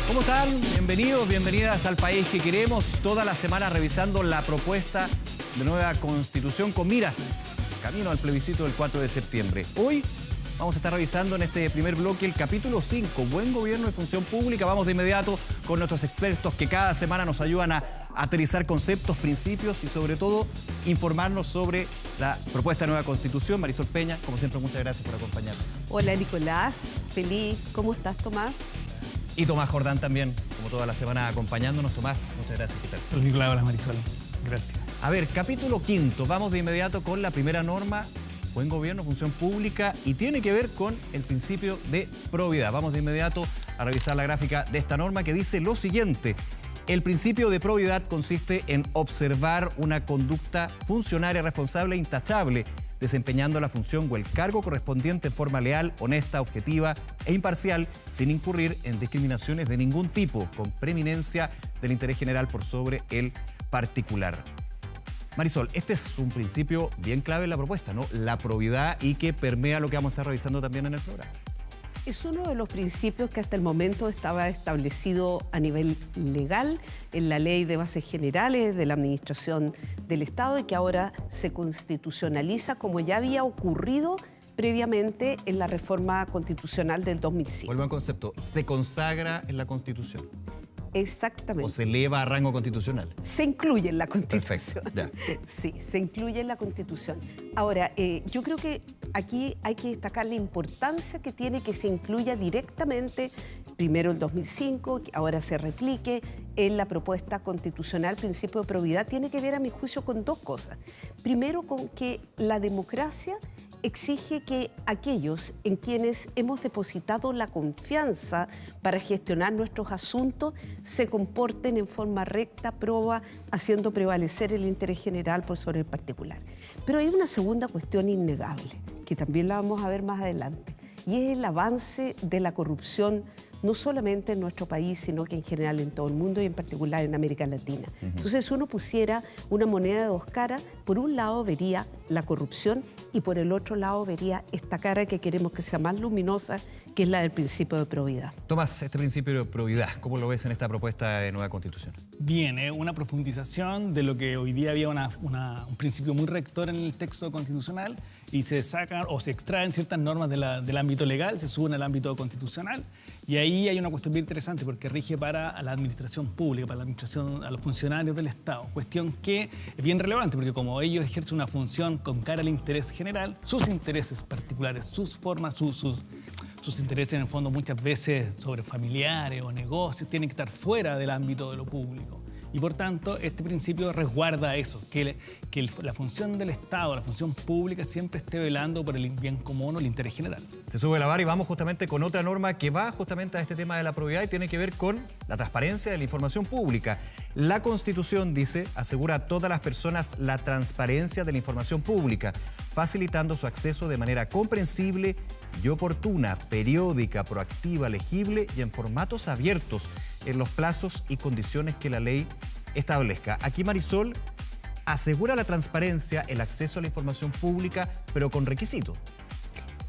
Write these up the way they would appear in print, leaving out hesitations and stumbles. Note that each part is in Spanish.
¿Cómo están? Bienvenidos, bienvenidas al país que queremos. Toda la semana revisando la propuesta de nueva constitución con miras camino al plebiscito del 4 de septiembre. Hoy vamos a estar revisando en este primer bloque el capítulo 5, Buen Gobierno y Función Pública. Vamos de inmediato con nuestros expertos que cada semana nos ayudan a aterrizar conceptos, principios y sobre todo informarnos sobre la propuesta de nueva constitución. Marisol Peña, como siempre, muchas gracias por acompañarnos. Hola Nicolás, feliz. ¿Cómo estás, Tomás? Y Tomás Jordán también, como toda la semana acompañándonos. Tomás, muchas gracias. ¿Qué tal? Hola Nicolás, hola Marisol. Gracias. A ver, capítulo 5. Vamos de inmediato con la primera norma, Buen Gobierno, Función Pública, y tiene que ver con el principio de probidad. Vamos de inmediato a revisar la gráfica de esta norma que dice lo siguiente. El principio de probidad consiste en observar una conducta funcionaria responsable e intachable, desempeñando la función o el cargo correspondiente en forma leal, honesta, objetiva e imparcial, sin incurrir en discriminaciones de ningún tipo, con preeminencia del interés general por sobre el particular. Marisol, este es un principio bien clave en la propuesta, ¿no? La probidad, y que permea lo que vamos a estar revisando también en el programa. Es uno de los principios que hasta el momento estaba establecido a nivel legal en la Ley de Bases Generales de la Administración del Estado y que ahora se constitucionaliza como ya había ocurrido previamente en la reforma constitucional del 2005. Vuelvo al concepto, se consagra en la Constitución. Exactamente. ¿O se eleva a rango constitucional? Se incluye en la Constitución. Perfecto, ya. Sí, se incluye en la Constitución. Ahora, yo creo que aquí hay que destacar la importancia que tiene que se incluya directamente, primero el 2005, que ahora se replique en la propuesta constitucional principio de probidad. Tiene que ver, a mi juicio, con dos cosas. Primero, con que la democracia exige que aquellos en quienes hemos depositado la confianza para gestionar nuestros asuntos se comporten en forma recta, proba, haciendo prevalecer el interés general por sobre el particular. Pero hay una segunda cuestión innegable, que también la vamos a ver más adelante, y es el avance de la corrupción, no solamente en nuestro país, sino que en general en todo el mundo y en particular en América Latina. Entonces, si uno pusiera una moneda de dos caras, por un lado vería la corrupción y por el otro lado vería esta cara que queremos que sea más luminosa, que es la del principio de probidad. Tomás, este principio de probidad, ¿cómo lo ves en esta propuesta de nueva constitución? Bien, una profundización de lo que hoy día había un principio muy rector en el texto constitucional y se sacan o se extraen ciertas normas del ámbito legal, se suben al ámbito constitucional y ahí hay una cuestión bien interesante porque rige para la administración pública, para la administración, a los funcionarios del Estado, cuestión que es bien relevante porque como ellos ejercen una función con cara al interés general, sus intereses particulares, sus formas, sus intereses en el fondo muchas veces sobre familiares o negocios tienen que estar fuera del ámbito de lo público. Y por tanto, este principio resguarda eso, que la función del Estado, la función pública siempre esté velando por el bien común o el interés general. Se sube la vara y vamos justamente con otra norma que va justamente a este tema de la probidad y tiene que ver con la transparencia de la información pública. La Constitución, dice, asegura a todas las personas la transparencia de la información pública, facilitando su acceso de manera comprensible y oportuna, periódica, proactiva, legible y en formatos abiertos en los plazos y condiciones que la ley establezca. Aquí Marisol asegura la transparencia, el acceso a la información pública, pero con requisitos.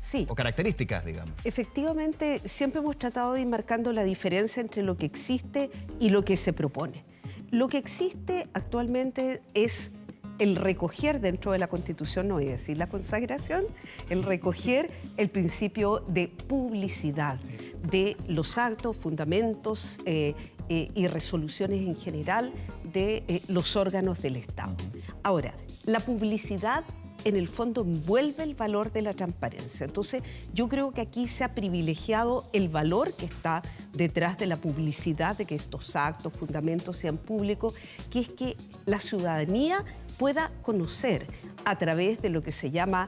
Sí. O características, digamos. Efectivamente, siempre hemos tratado de ir marcando la diferencia entre lo que existe y lo que se propone. Lo que existe actualmente es el recoger dentro de la Constitución, no voy a decir la consagración, el recoger el principio de publicidad de los actos, fundamentos y resoluciones en general de los órganos del Estado. Ahora, la publicidad en el fondo envuelve el valor de la transparencia. Entonces, yo creo que aquí se ha privilegiado el valor que está detrás de la publicidad, de que estos actos, fundamentos sean públicos, que es que la ciudadanía pueda conocer a través de lo que se llama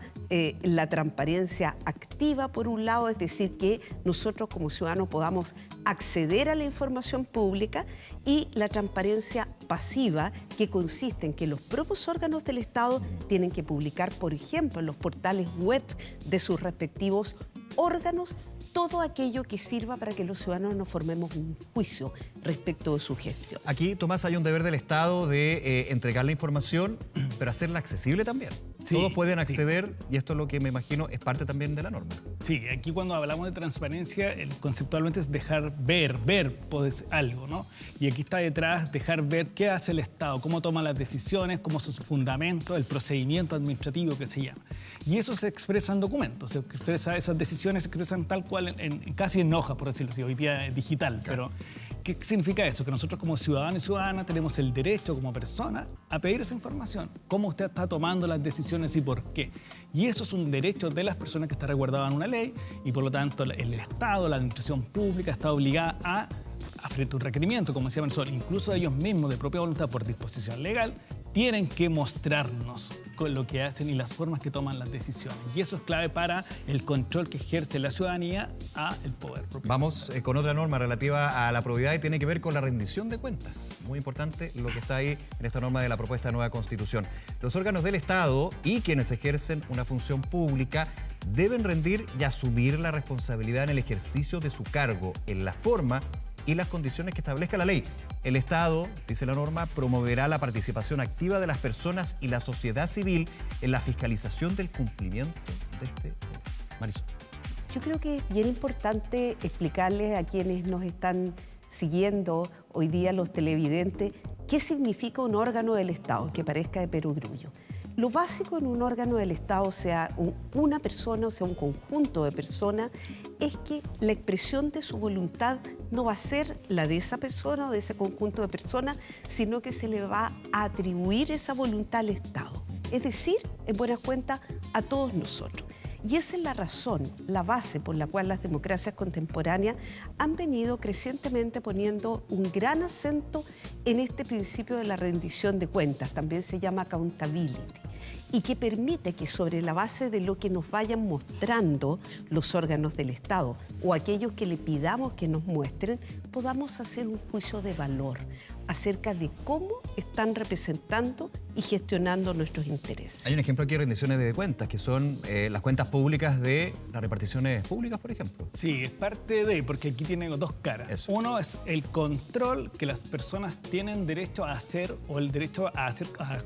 la transparencia activa, por un lado, es decir, que nosotros como ciudadanos podamos acceder a la información pública, y la transparencia pasiva, que consiste en que los propios órganos del Estado tienen que publicar, por ejemplo, en los portales web de sus respectivos órganos, todo aquello que sirva para que los ciudadanos nos formemos un juicio respecto de su gestión. Aquí, Tomás, hay un deber del Estado de entregar la información, pero hacerla accesible también. Sí, todos pueden sí. acceder y esto es lo que me imagino es parte también de la norma. Sí, aquí cuando hablamos de transparencia, conceptualmente es dejar ver pues, algo, ¿no? Y aquí está detrás dejar ver qué hace el Estado, cómo toma las decisiones, cómo son sus fundamentos, el procedimiento administrativo que se llama. Y eso se expresa en documentos, se expresa, esas decisiones se expresan tal cual, casi en hoja, por decirlo así, hoy día es digital, Claro. pero ¿qué significa eso? Que nosotros como ciudadanos y ciudadanas tenemos el derecho como persona a pedir esa información, cómo usted está tomando las decisiones y por qué. Y eso es un derecho de las personas que está resguardado en una ley y por lo tanto el Estado, la administración pública está obligada a frente a un requerimiento, como decía Marisol, incluso ellos mismos de propia voluntad por disposición legal, tienen que mostrarnos con lo que hacen y las formas que toman las decisiones. Y eso es clave para el control que ejerce la ciudadanía a el poder propio. Vamos con otra norma relativa a la probidad y tiene que ver con la rendición de cuentas. Muy importante lo que está ahí en esta norma de la propuesta de nueva Constitución. Los órganos del Estado y quienes ejercen una función pública deben rendir y asumir la responsabilidad en el ejercicio de su cargo, en la forma y las condiciones que establezca la ley. El Estado, dice la norma, promoverá la participación activa de las personas y la sociedad civil en la fiscalización del cumplimiento de este deber. Marisol. Yo creo que es bien importante explicarles a quienes nos están siguiendo hoy día, los televidentes, qué significa un órgano del Estado, que parezca de perogrullo. Lo básico en un órgano del Estado, sea una persona o sea un conjunto de personas, es que la expresión de su voluntad no va a ser la de esa persona o de ese conjunto de personas, sino que se le va a atribuir esa voluntad al Estado. Es decir, en buenas cuentas, a todos nosotros. Y esa es la razón, la base por la cual las democracias contemporáneas han venido crecientemente poniendo un gran acento en este principio de la rendición de cuentas, también se llama accountability, y que permite que sobre la base de lo que nos vayan mostrando los órganos del Estado o aquellos que le pidamos que nos muestren, podamos hacer un juicio de valor acerca de cómo están representando y gestionando nuestros intereses. Hay un ejemplo aquí de rendiciones de cuentas, que son las cuentas públicas de las reparticiones públicas, por ejemplo. Sí, es parte de, porque aquí tiene dos caras. Eso. Uno es el control que las personas tienen derecho a hacer o el derecho a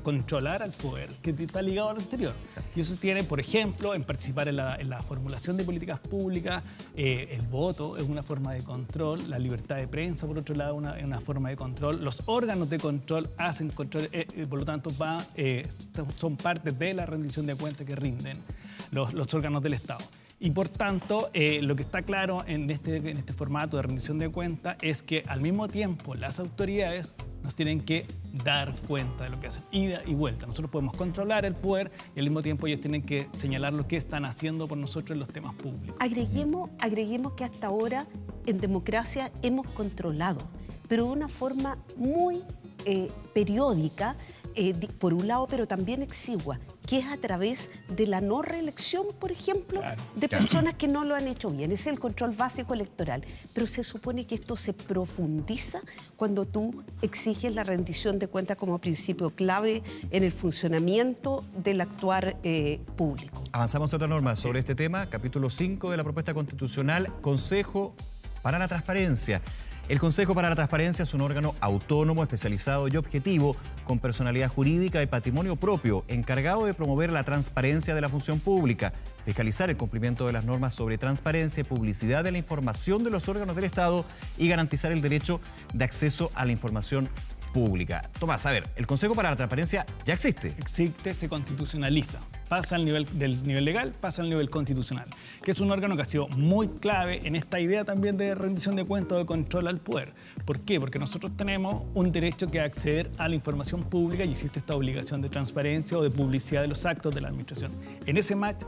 controlar al poder, que está ligado al anterior. Y eso tiene, por ejemplo, en participar en la formulación de políticas públicas, el voto es una forma de control, la libertad de prensa, por otro lado, es una forma de control. Los órganos de control hacen control, por lo tanto, son parte de la rendición de cuentas que rinden los órganos del Estado. Y por tanto, lo que está claro en este formato de rendición de cuentas es que al mismo tiempo las autoridades nos tienen que dar cuenta de lo que hacen, ida y vuelta. Nosotros podemos controlar el poder y al mismo tiempo ellos tienen que señalar lo que están haciendo por nosotros en los temas públicos. Agreguemos que hasta ahora en democracia hemos controlado, pero de una forma muy periódica, por un lado, pero también exigua, que es a través de la no reelección, por ejemplo, de personas que no lo han hecho bien. Ese es el control básico electoral. Pero se supone que esto se profundiza cuando tú exiges la rendición de cuentas como principio clave en el funcionamiento del actuar público. Avanzamos a otra norma sobre este tema, capítulo 5 de la propuesta constitucional, Consejo para la Transparencia. El Consejo para la Transparencia es un órgano autónomo, especializado y objetivo, con personalidad jurídica y patrimonio propio, encargado de promover la transparencia de la función pública, fiscalizar el cumplimiento de las normas sobre transparencia y publicidad de la información de los órganos del Estado y garantizar el derecho de acceso a la información pública. Tomás, a ver, el Consejo para la Transparencia ya existe. Existe, se constitucionaliza. Pasa al nivel del nivel legal, pasa al nivel constitucional, que es un órgano que ha sido muy clave en esta idea también de rendición de cuentas o de control al poder. ¿Por qué? Porque nosotros tenemos un derecho que acceder a la información pública y existe esta obligación de transparencia o de publicidad de los actos de la administración. En ese match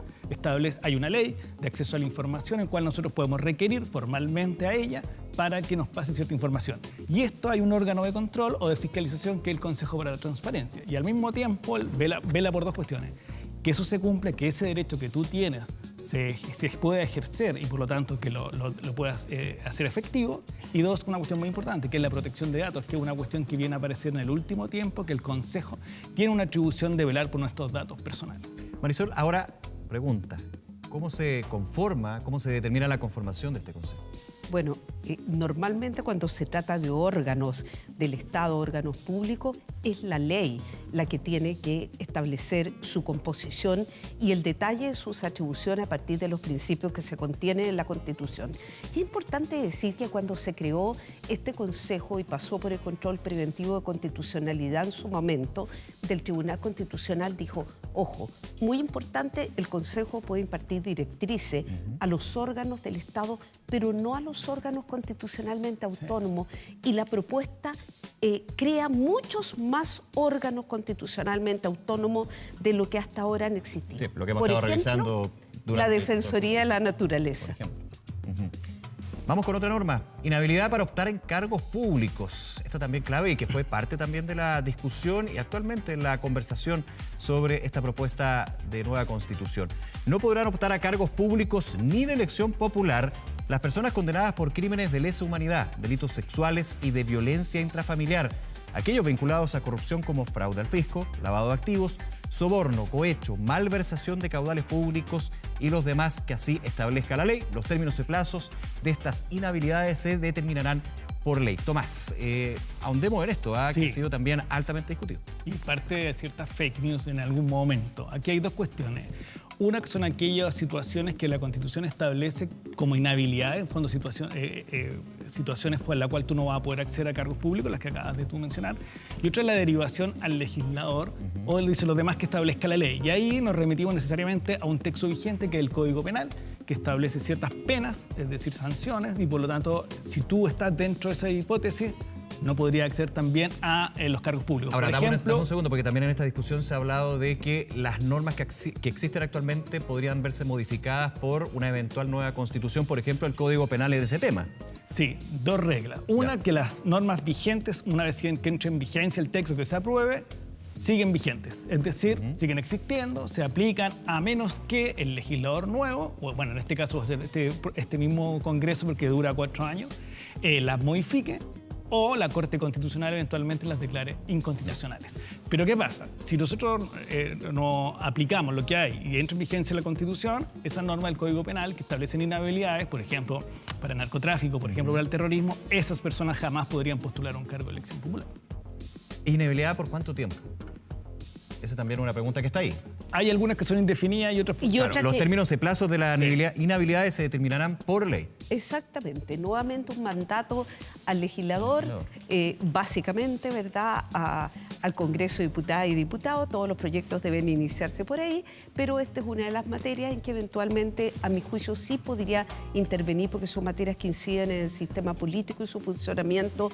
hay una ley de acceso a la información en la cual nosotros podemos requerir formalmente a ella para que nos pase cierta información. Y esto hay un órgano de control o de fiscalización que es el Consejo para la Transparencia. Y al mismo tiempo vela por dos cuestiones. Que eso se cumple, que ese derecho que tú tienes se pueda ejercer y por lo tanto que lo puedas hacer efectivo. Y dos, una cuestión muy importante, que es la protección de datos, que es una cuestión que viene a aparecer en el último tiempo, que el Consejo tiene una atribución de velar por nuestros datos personales. Marisol, ahora pregunta, ¿cómo se conforma, cómo se determina la conformación de este Consejo? Bueno, normalmente cuando se trata de órganos del Estado, órganos públicos, es la ley la que tiene que establecer su composición y el detalle de sus atribuciones a partir de los principios que se contienen en la Constitución. Es importante decir que cuando se creó este Consejo y pasó por el control preventivo de constitucionalidad en su momento, del Tribunal Constitucional dijo, ojo, muy importante, el Consejo puede impartir directrices a los órganos del Estado, pero no a los órganos constitucionalmente autónomos. Y la propuesta crea muchos más órganos constitucionalmente autónomos de lo que hasta ahora han existido. Sí, lo que hemos Por estado ejemplo, revisando durante la Defensoría de la Naturaleza. Vamos con otra norma, inhabilidad para optar en cargos públicos. Esto también clave y que fue parte también de la discusión y actualmente en la conversación sobre esta propuesta de nueva constitución. No podrán optar a cargos públicos ni de elección popular las personas condenadas por crímenes de lesa humanidad, delitos sexuales y de violencia intrafamiliar, aquellos vinculados a corrupción como fraude al fisco, lavado de activos, soborno, cohecho, malversación de caudales públicos y los demás que así establezca la ley. Los términos y plazos de estas inhabilidades se determinarán por ley. Tomás, ahondemos en esto, que ha sido también altamente discutido. Y parte de ciertas fake news en algún momento. Aquí hay dos cuestiones. Una que son aquellas situaciones que la Constitución establece como inhabilidades, en fondo situaciones por las cuales tú no vas a poder acceder a cargos públicos, las que acabas de tú mencionar. Y otra es la derivación al legislador o dice los demás que establezca la ley. Y ahí nos remitimos necesariamente a un texto vigente que es el Código Penal, que establece ciertas penas, es decir, sanciones, y por lo tanto, si tú estás dentro de esa hipótesis, no podría acceder también a los cargos públicos. Ahora, dame un segundo, porque también en esta discusión se ha hablado de que las normas que existen actualmente podrían verse modificadas por una eventual nueva constitución, por ejemplo, el Código Penal en ese tema. Sí, dos reglas. Una, que las normas vigentes, una vez que entre en vigencia el texto que se apruebe, siguen vigentes. Es decir, siguen existiendo, se aplican a menos que el legislador nuevo, o bueno, en este caso va a ser este mismo Congreso porque dura 4 años, las modifique o la Corte Constitucional eventualmente las declare inconstitucionales. Pero ¿qué pasa? Si nosotros no aplicamos lo que hay y entra en vigencia la Constitución, esa norma del Código Penal que establecen inhabilidades, por ejemplo, para narcotráfico, por ejemplo, para el terrorismo, esas personas jamás podrían postular un cargo de elección popular. ¿Inhabilidad por cuánto tiempo? Esa también es una pregunta que está ahí. Hay algunas que son indefinidas y otras... Claro, los términos y plazos de la inhabilidad se determinarán por ley. Exactamente, nuevamente un mandato al legislador, básicamente, ¿verdad?, al Congreso de Diputadas y Diputados. Todos los proyectos deben iniciarse por ahí, pero esta es una de las materias en que eventualmente, a mi juicio, sí podría intervenir, porque son materias que inciden en el sistema político y su funcionamiento,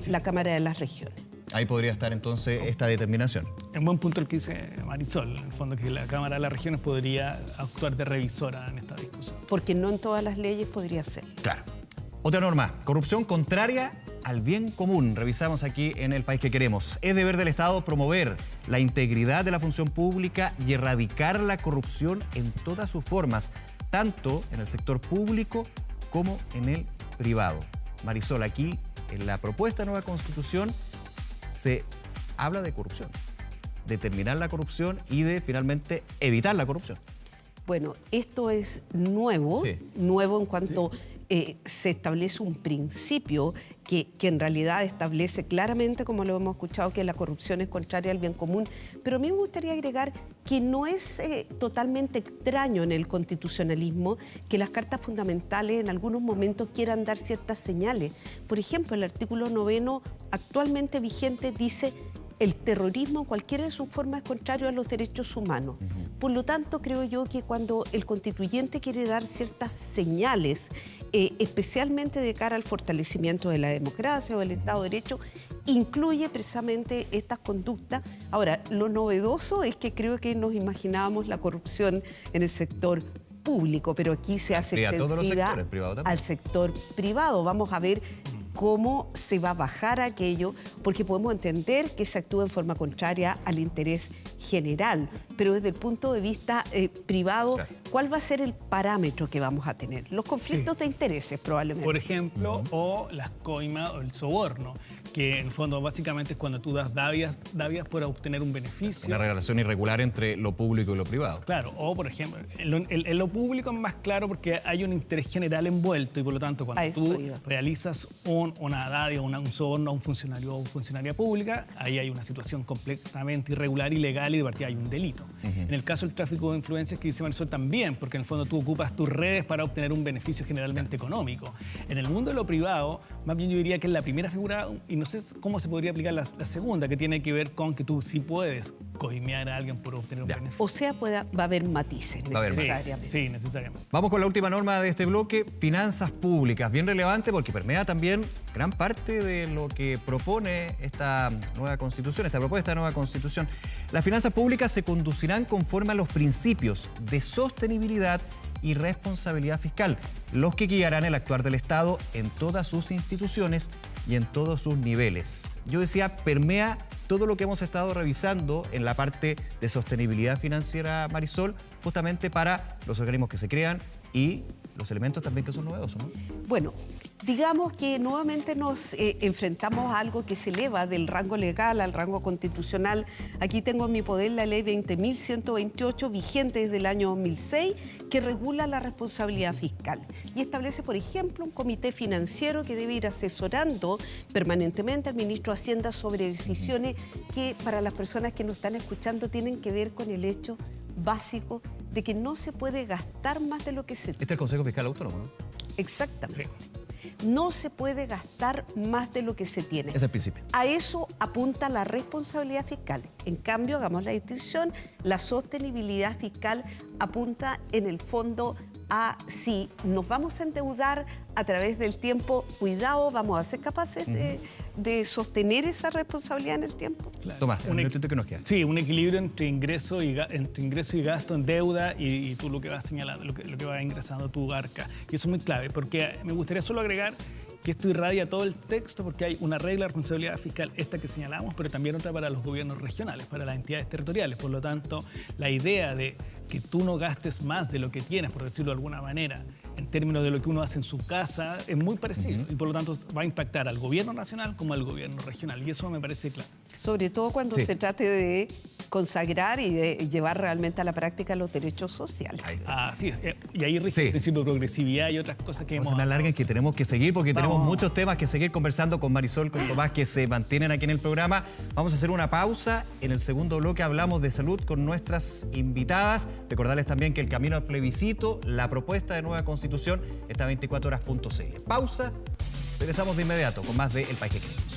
la Cámara de las Regiones. Ahí podría estar entonces esta determinación. En buen punto el que dice Marisol, en el fondo que la Cámara de las Regiones podría actuar de revisora en esta discusión. Porque no en todas las leyes podría ser. Claro. Otra norma, corrupción contraria al bien común. Revisamos aquí en El País que Queremos. Es deber del Estado promover la integridad de la función pública y erradicar la corrupción en todas sus formas, tanto en el sector público como en el privado. Marisol, aquí en la propuesta de nueva Constitución se habla de corrupción, de terminar la corrupción y de finalmente evitar la corrupción. Bueno, esto es nuevo, nuevo en cuanto se establece un principio que en realidad establece claramente, como lo hemos escuchado, que la corrupción es contraria al bien común. Pero a mí me gustaría agregar que no es totalmente extraño en el constitucionalismo que las cartas fundamentales en algunos momentos quieran dar ciertas señales. Por ejemplo, el artículo 9 actualmente vigente dice: el terrorismo en cualquiera de sus formas es contrario a los derechos humanos. Por lo tanto, creo yo que cuando el constituyente quiere dar ciertas señales, especialmente de cara al fortalecimiento de la democracia o del Estado de Derecho, incluye precisamente estas conductas. Ahora, lo novedoso es que creo que nos imaginábamos la corrupción en el sector público, pero aquí se hace extensiva al sector privado. Vamos a ver cómo se va a bajar aquello, porque podemos entender que se actúa en forma contraria al interés general, pero desde el punto de vista privado, ¿cuál va a ser el parámetro que vamos a tener? Los conflictos de intereses, probablemente. Por ejemplo, o las coimas o el soborno, que en el fondo básicamente es cuando tú das dádivas por obtener un beneficio. Una relación irregular entre lo público y lo privado. Claro, o por ejemplo, en lo público es más claro porque hay un interés general envuelto y por lo tanto cuando tú realizas una dádiva, un soborno a un funcionario o funcionaria pública, ahí hay una situación completamente irregular, ilegal y de partida hay un delito. En el caso del tráfico de influencias que dice Marisol también, porque en el fondo tú ocupas tus redes para obtener un beneficio generalmente económico. En el mundo de lo privado, más bien yo diría que es la primera figura, y no sé cómo se podría aplicar la segunda, que tiene que ver con que tú sí puedes coimear a alguien por obtener un beneficio. O sea, va a haber matices necesariamente. Sí, necesariamente. Vamos con la última norma de este bloque, finanzas públicas. Bien relevante porque permea también gran parte de lo que propone esta nueva constitución, esta propuesta de nueva constitución. Las finanzas públicas se conducirán conforme a los principios de sostenibilidad y responsabilidad fiscal, los que guiarán el actuar del Estado en todas sus instituciones y en todos sus niveles. Yo decía, permea todo lo que hemos estado revisando en la parte de sostenibilidad financiera, Marisol, justamente para los organismos que se crean y los elementos también que son novedosos, ¿no? Bueno, digamos que nuevamente nos enfrentamos a algo que se eleva del rango legal al rango constitucional. Aquí tengo en mi poder la ley 20.128, vigente desde el año 2006, que regula la responsabilidad fiscal y establece, por ejemplo, un comité financiero que debe ir asesorando permanentemente al ministro de Hacienda sobre decisiones que para las personas que nos están escuchando tienen que ver con el hecho básico de que no se puede gastar más de lo que se tiene. Este es el Consejo Fiscal Autónomo, ¿no? Exactamente. No se puede gastar más de lo que se tiene. Es el principio. A eso apunta la responsabilidad fiscal. En cambio, hagamos la distinción, la sostenibilidad fiscal apunta en el fondo a si nos vamos a endeudar a través del tiempo, cuidado, vamos a ser capaces de sostener esa responsabilidad en el tiempo. Claro. Tomás, un minutito que nos queda. Sí, un equilibrio entre ingreso y gasto en deuda y tú lo que vas señalando, lo que va ingresando tu arca. Y eso es muy clave, porque me gustaría solo agregar que esto irradia todo el texto porque hay una regla de responsabilidad fiscal, esta que señalamos, pero también otra para los gobiernos regionales, para las entidades territoriales. Por lo tanto, la idea de que tú no gastes más de lo que tienes, por decirlo de alguna manera, en términos de lo que uno hace en su casa, es muy parecido. Y por lo tanto va a impactar al gobierno nacional como al gobierno regional. Y eso me parece claro. Sobre todo cuando se trate de consagrar y de llevar realmente a la práctica los derechos sociales. Así es. Y ahí rige el principio de progresividad y otras cosas que no se me alarguen, que tenemos que seguir porque tenemos muchos temas que seguir conversando con Marisol, con Tomás, que se mantienen aquí en el programa. Vamos a hacer una pausa. En el segundo bloque hablamos de salud con nuestras invitadas. Recordarles también que el camino al plebiscito, la propuesta de nueva constitución, está a 24horas.cl. Pausa. Regresamos de inmediato con más de El País que Queremos.